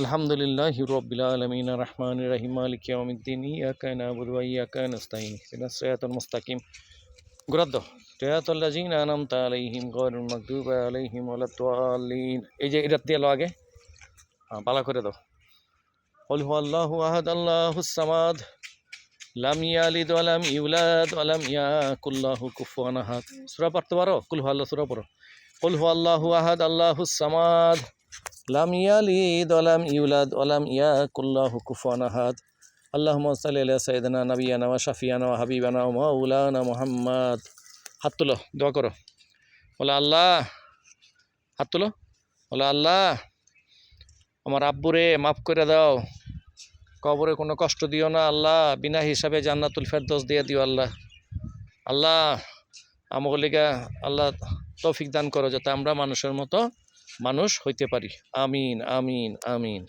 আলহামদুলিল্লাহি রাব্বিল আলামিন আর-রাহমানির রাহিম মালিকি ইয়াউমিদ্দিন ইয়াকা না'বুদু ওয়া ইয়াকা নাস্তাঈন ইহদিনাস সিরাতাল মুস্তাকিম ঘুরাত সিরাতাল লাযিনা আন'আমতা আলাইহিম গায়রিল মাগদুবি আলাইহিম ওয়ালাদ-দাল্লিন। এই যে এটা দিয়ে আগে ভালো করে দাও। কুল হুয়াল্লাহু আহাদ আল্লাহুস সামাদ লাম ইয়ালিদ ওয়া লাম ইউলাদ ওয়া লাম ইয়াকুল লাহু কুফুয়ান আহাদ। সূরা পড়তে পারো? কুল হুয়াল্লাহু সূরা পড়ো। কুল হুয়াল্লাহু আহাদ আল্লাহুস সামাদ লাম ইয়ালিদ ওয়া লাম ইউলাদ ওয়া লাম ইয়াকুল লাহু কুফুয়ান আহাদ। আল্লাহুম্মা সাল্লি আলা সাইয়্যিদিনা নাবিয়িনা ওয়া শাফিয়ানা ওয়া হাবিবানা ওয়া মাওলানা মুহাম্মদ। হাত তুলো, দোয়া করো। বলে আল্লাহ, হাত তুলো। বলে আল্লাহ, আমার আব্বুরে মাফ করে দাও, কবরে কোনো কষ্ট দিও না আল্লাহ, বিনা হিসাবে জান্নাতুল ফেরদৌস দিয়ে দিও আল্লাহ। আল্লাহ আমাকে লেগা আল্লাহ তৌফিক দান করো যাতে আমরা মানুষের মতো মানুষ হইতে পারি। আমিন আমিন আমিন।